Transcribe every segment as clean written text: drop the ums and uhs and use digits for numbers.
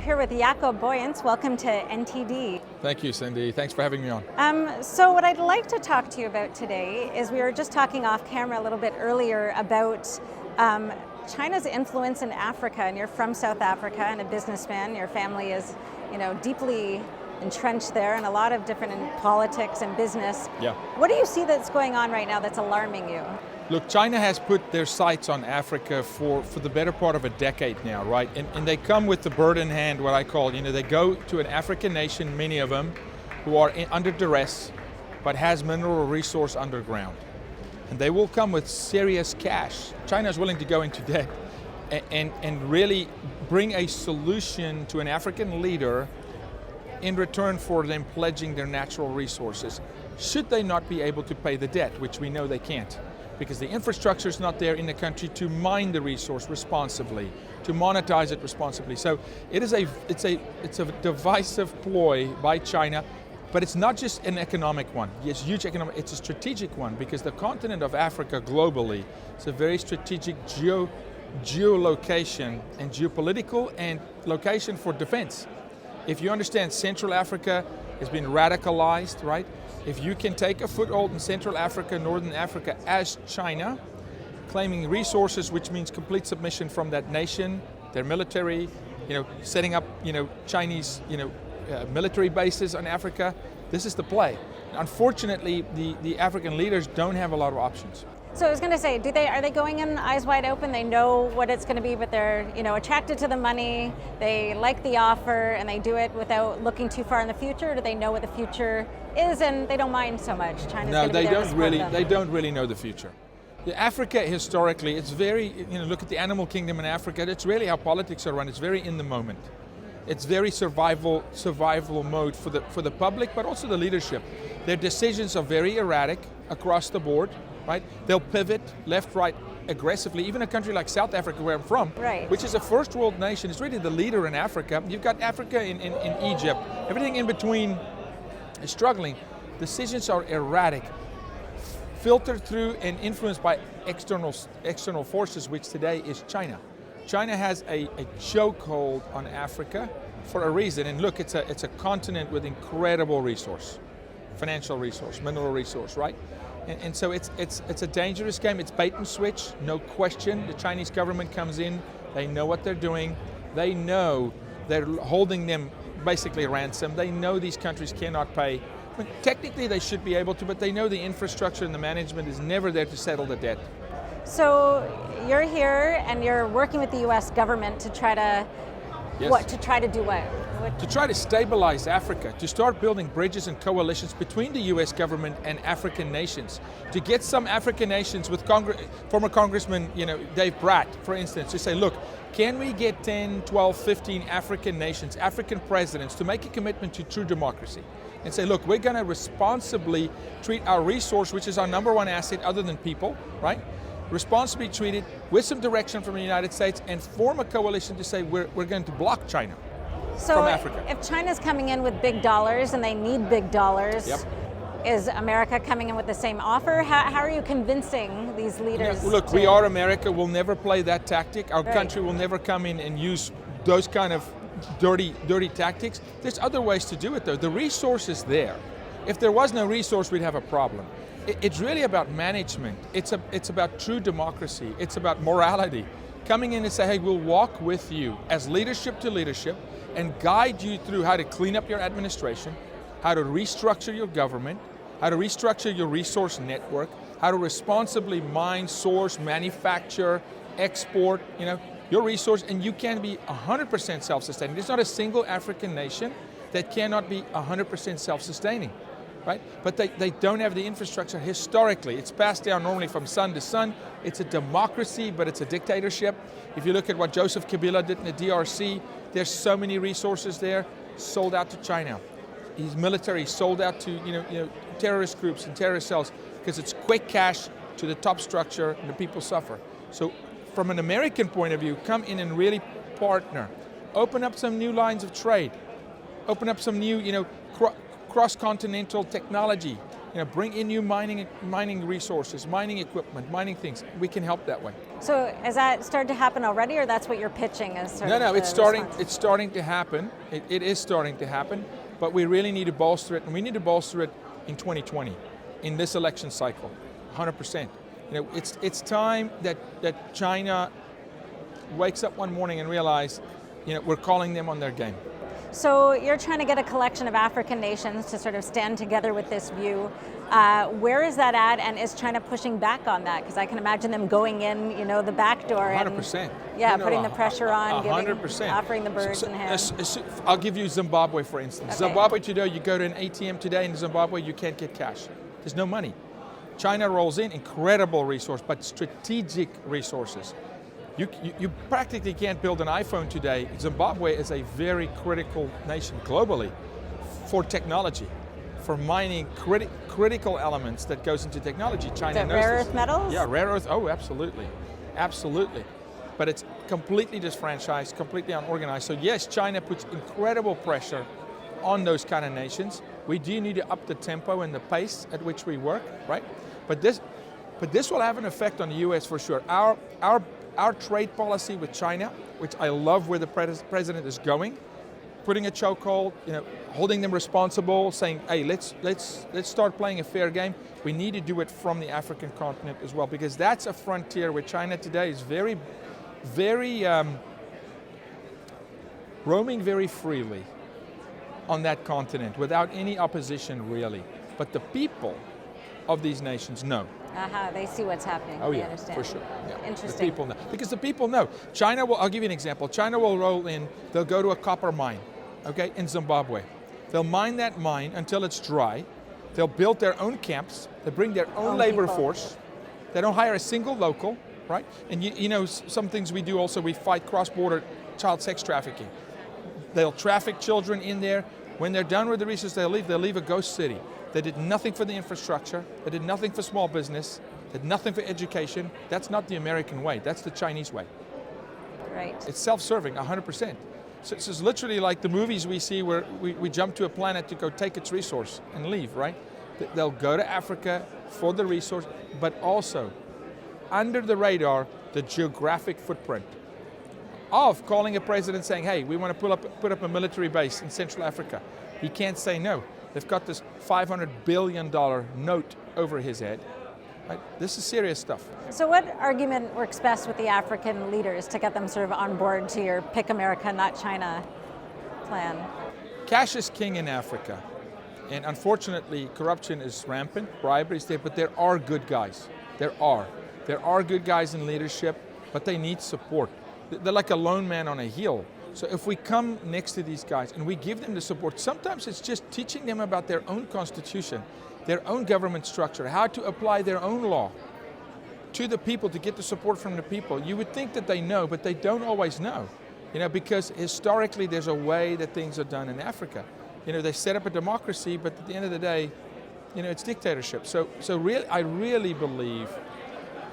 We're here with Jaco Booyens. Welcome to NTD. Thank you, Cindy. Thanks for having me on. So what I'd like to talk to you about today is we were just talking off camera a little bit earlier about China's influence in Africa, and you're from South Africa and a businessman. Your family is, deeply entrenched there and a lot of different in politics and business. Yeah. What do you see that's going on right now that's alarming you? Look, China has put their sights on Africa for the better part of a decade now, right? And they come with the bird in hand, what I call, they go to an African nation, many of them, who are under duress, but has mineral resource underground. And they will come with serious cash. China is willing to go into debt and really bring a solution to an African leader in return for them pledging their natural resources, should they not be able to pay the debt, which we know they can't, because the infrastructure is not there in the country to mine the resource responsibly, to monetize it responsibly. So it's a divisive ploy by China, but it's not just an economic one. It's huge economic, it's a strategic one, because the continent of Africa globally is a very strategic geolocation and geopolitical and location for defense. If you understand, Central Africa has been radicalized, right? If you can take a foothold in Central Africa, Northern Africa as China, claiming resources, which means complete submission from that nation, their military, setting up, Chinese, military bases on Africa, this is the play. Unfortunately, the African leaders don't have a lot of options. So I was going to say, are they going in eyes wide open? They know what it's going to be, but they're attracted to the money. They like the offer, and they do it without looking too far in the future. Do they know what the future is, and they don't mind so much? China's no, they don't really. Them. They don't really know the future. Africa historically, it's very. Look at the animal kingdom in Africa. That's really how politics are run. It's very in the moment. It's very survival mode for the public, but also the leadership. Their decisions are very erratic across the board. Right? They'll pivot left, right, aggressively. Even a country like South Africa, where I'm from, right, which is a first world nation, is really the leader in Africa. You've got Africa in Egypt. Everything in between is struggling. Decisions are erratic, filtered through and influenced by external forces, which today is China. China has a chokehold on Africa for a reason. And look, it's a continent with incredible resource, financial resource, mineral resource, right? And so it's a dangerous game. It's bait and switch, no question. The Chinese government comes in, they know what they're doing. They know they're holding them basically ransom. They know these countries cannot pay. I mean, technically they should be able to, but they know the infrastructure and the management is never there to settle the debt. So you're here and you're working with the US government to try to, yes. To try to do what? To try to stabilize Africa, to start building bridges and coalitions between the US government and African nations, to get some African nations with former Congressman, Dave Bratt, for instance, to say, look, can we get 10, 12, 15 African nations, African presidents to make a commitment to true democracy and say, look, we're going to responsibly treat our resource, which is our number one asset other than people, right? Responsibly treated with some direction from the United States and form a coalition to say we're going to block China. So Africa. If China's coming in with big dollars and they need big dollars, yep. Is America coming in with the same offer? How are you convincing these leaders? Look, we are America. We'll never play that tactic. Our country will never come in and use those kind of dirty tactics. There's other ways to do it, though. The resource is there. If there was no resource, we'd have a problem. It's really about management. It's about true democracy. It's about morality. Coming in and say, hey, we'll walk with you as leadership to leadership and guide you through how to clean up your administration, how to restructure your government, how to restructure your resource network, how to responsibly mine, source, manufacture, export, your resource, and you can be 100% self-sustaining. There's not a single African nation that cannot be 100% self-sustaining, right? But they don't have the infrastructure historically. It's passed down normally from son to son. It's a democracy, but it's a dictatorship. If you look at what Joseph Kabila did in the DRC, there's so many resources there, sold out to China. His military sold out to terrorist groups and terrorist cells because it's quick cash to the top structure and the people suffer. So from an American point of view, come in and really partner. Open up some new lines of trade. Open up some new, cross-continental technology. bring in new mining resources, mining equipment, mining things. We can help that way. So has that started to happen already, or that's what you're pitching as sort of No, the it's starting. response? It's starting to happen. It is starting to happen, but we really need to bolster it, and we need to bolster it in 2020, in this election cycle, 100%. It's time that China wakes up one morning and realize, we're calling them on their game. So you're trying to get a collection of African nations to sort of stand together with this view. Where is that at, and is China pushing back on that? Because I can imagine them going in, the back door 100%. and putting the pressure on, 100%. offering the birds in hand. I'll give you Zimbabwe, for instance. Okay. Zimbabwe today, you go to an ATM today in Zimbabwe, you can't get cash. There's no money. China rolls in incredible resource, but strategic resources. You practically can't build an iPhone today. Zimbabwe is a very critical nation globally for technology, for mining critical elements that goes into technology. China knows rare this. earth metals? Yeah, rare earth. Oh, absolutely, absolutely. But it's completely disfranchised, completely unorganized. So yes, China puts incredible pressure on those kind of nations. We do need to up the tempo and the pace at which we work, right? But this will have an effect on the U.S. for sure. Our trade policy with China, which I love where the president is going, putting a chokehold, holding them responsible, saying, hey, let's start playing a fair game. We need to do it from the African continent as well, because that's a frontier where China today is very, very roaming very freely on that continent without any opposition really. But the people of these nations know. They see what's happening. Oh, they yeah, understand. for sure. Yeah. Interesting. The people know. Because the people know. China will, I'll give you an example. China will roll in, they'll go to a copper mine, okay, in Zimbabwe. They'll mine that mine until it's dry. They'll build their own camps. They bring their own labor force. They don't hire a single local, right? And some things we do also, we fight cross-border child sex trafficking. They'll traffic children in there. When they're done with the research, they'll leave a ghost city. They did nothing for the infrastructure. They did nothing for small business. They did nothing for education. That's not the American way. That's the Chinese way. Right. It's self-serving, 100%. So it's literally like the movies we see where we jump to a planet to go take its resource and leave, right? They'll go to Africa for the resource, but also under the radar, the geographic footprint of calling a president saying, hey, we want to put up a military base in Central Africa. He can't say no. They've got this $500 billion note over his head. Right? This is serious stuff. So what argument works best with the African leaders to get them sort of on board to your Pick America, Not China plan? Cash is king in Africa. And unfortunately, corruption is rampant, bribery is there, but there are good guys. There are. There are good guys in leadership, but they need support. They're like a lone man on a hill. So if we come next to these guys and we give them the support, sometimes it's just teaching them about their own constitution, their own government structure, how to apply their own law to the people to get the support from the people. You would think that they know, but they don't always know, because historically there's a way that things are done in Africa. They set up a democracy, but at the end of the day, it's dictatorship. So really, I really believe,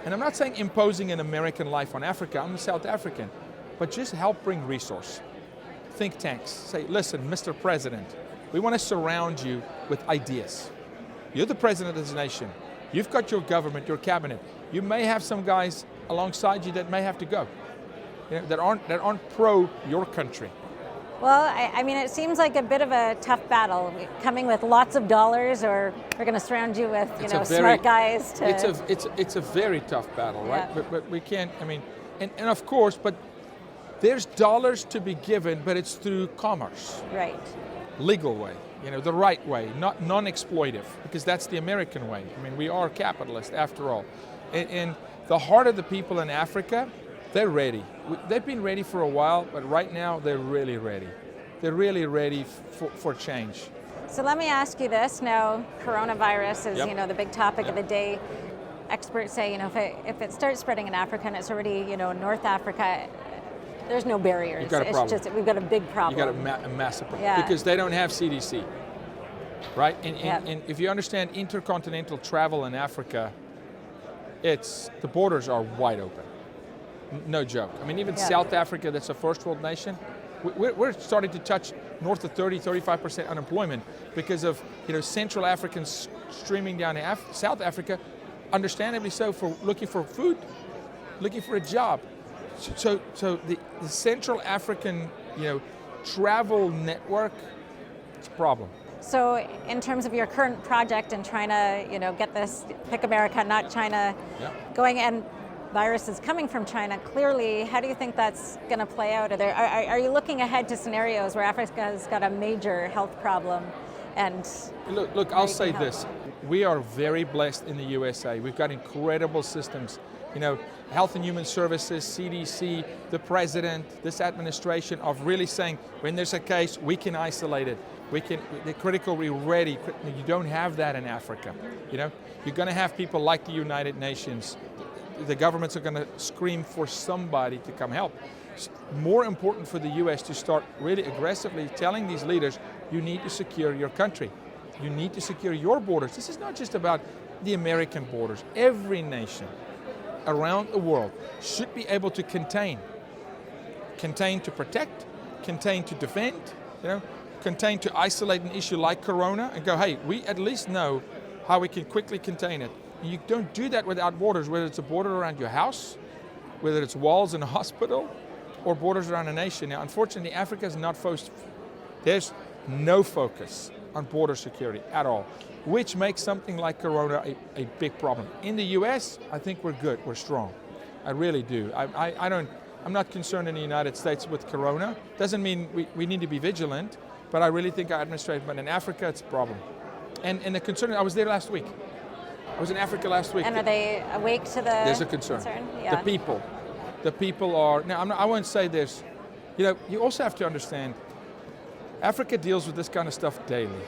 and I'm not saying imposing an American life on Africa, I'm a South African, but just help bring resource. Think tanks, say, listen, Mr. President, we want to surround you with ideas. You're the president of this nation. You've got your government, your cabinet. You may have some guys alongside you that may have to go, that aren't pro your country. Well, I mean, it seems like a bit of a tough battle, coming with lots of dollars, or we're going to surround you with, smart guys. It's a very tough battle, right? Yeah. But we can't. I mean, and of course, but there's dollars to be given, but it's through commerce, right? Legal way, the right way, not non-exploitive, because that's the American way. I mean, we are capitalist after all, and the heart of the people in Africa. They're ready. They've been ready for a while, but right now they're really ready. They're really ready for change. So let me ask you this. Now, coronavirus is, the big topic of the day. Experts say, if it starts spreading in Africa and it's already, North Africa, there's no barriers. You've got a problem. It's just, we've got a big problem. You've got a massive problem. Because they don't have CDC, right? And if you understand intercontinental travel in Africa, the borders are wide open. No joke. I mean, even South Africa, that's a first world nation, we're starting to touch north of 30, 35% unemployment because of, Central Africans streaming down to South Africa, understandably so, for looking for food, looking for a job. So the Central African, travel network, it's a problem. So in terms of your current project and trying to, get this Pick America, not China, going, and virus is coming from China, clearly, how do you think that's going to play out? Are you looking ahead to scenarios where Africa has got a major health problem? And look, I'll say this. We are very blessed in the USA. We've got incredible systems. Health and Human Services, CDC, the president, this administration of really saying, when there's a case, we can isolate it. The critical, we're ready. You don't have that in Africa. You're going to have people like the United Nations. The governments are going to scream for somebody to come help. It's more important for the US to start really aggressively telling these leaders, you need to secure your country. You need to secure your borders. This is not just about the American borders. Every nation around the world should be able to contain to protect, contain to defend, contain to isolate an issue like Corona and go, hey, we at least know how we can quickly contain it. And you don't do that without borders, whether it's a border around your house, whether it's walls in a hospital, or borders around a nation. Now, unfortunately, Africa is not focused. There's no focus on border security at all, which makes something like Corona a big problem. In the US, I think we're good, we're strong. I really do. I'm not concerned in the United States with Corona. Doesn't mean we need to be vigilant, but I really think our administration, but in Africa, it's a problem. And the concern, I was there last week. I was in Africa last week. And are they awake to the There's a concern. Yeah. The people are, now I won't say this, you also have to understand, Africa deals with this kind of stuff daily.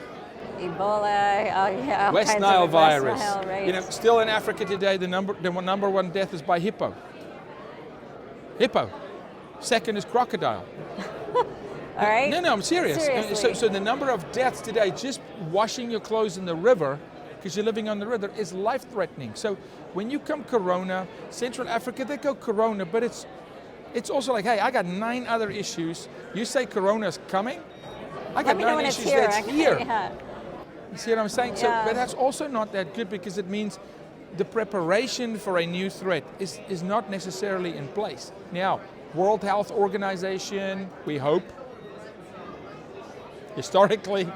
Ebola, West Nile virus. West Nile, right. Still in Africa today, the number one death is by hippo. Hippo. Second is crocodile. All right. No, I'm serious. So the number of deaths today, just washing your clothes in the river, because you're living on the river, is life-threatening. So when you come Corona, Central Africa, they go Corona, but it's also like, hey, I got 9 other issues. You say Corona's coming? I got 9 issues that's here. Yeah. You see what I'm saying? Yeah. So, but that's also not that good, because it means the preparation for a new threat is not necessarily in place. Now, World Health Organization, we hope, historically,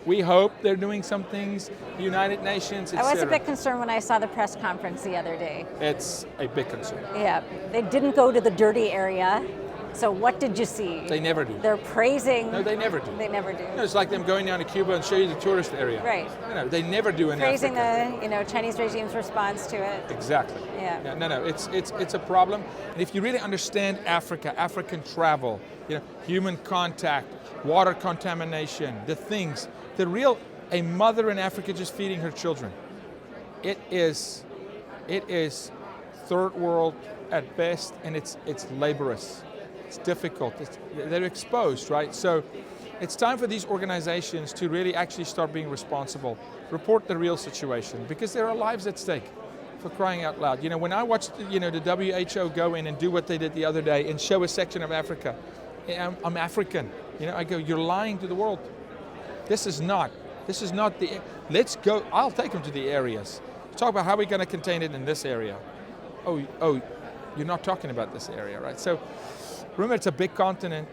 we hope they're doing some things. The United Nations, etc. I was a bit concerned when I saw the press conference the other day. It's a big concern. Yeah, they didn't go to the dirty area. So what did you see? They never do. They're praising. No, they never do. They never do. It's like them going down to Cuba and show you the tourist area. Right. They never do in praising Africa. the Chinese regime's response to it. Exactly. Yeah. No, it's a problem. And if you really understand Africa, African travel, human contact, water contamination, the things, a mother in Africa just feeding her children. It is third world at best, and it's laborious. It's difficult. They're exposed, right? So it's time for these organizations to really actually start being responsible, report the real situation, because there are lives at stake, for crying out loud. When I watched the WHO go in and do what they did the other day and show a section of Africa, I'm African. I go, you're lying to the world. This is not let's go, I'll take them to the areas. Talk about how we're going to contain it in this area. Oh, you're not talking about this area, right? So remember, it's a big continent,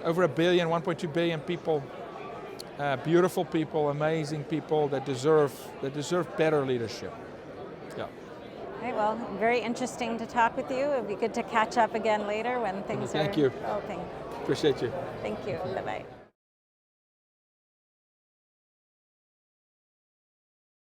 over 1 billion, 1.2 billion people, beautiful people, amazing people that deserve better leadership. Yeah. Right, well, very interesting to talk with you. It'd be good to catch up again later when things Thank you. developing. Appreciate you. Thank you. Bye-bye.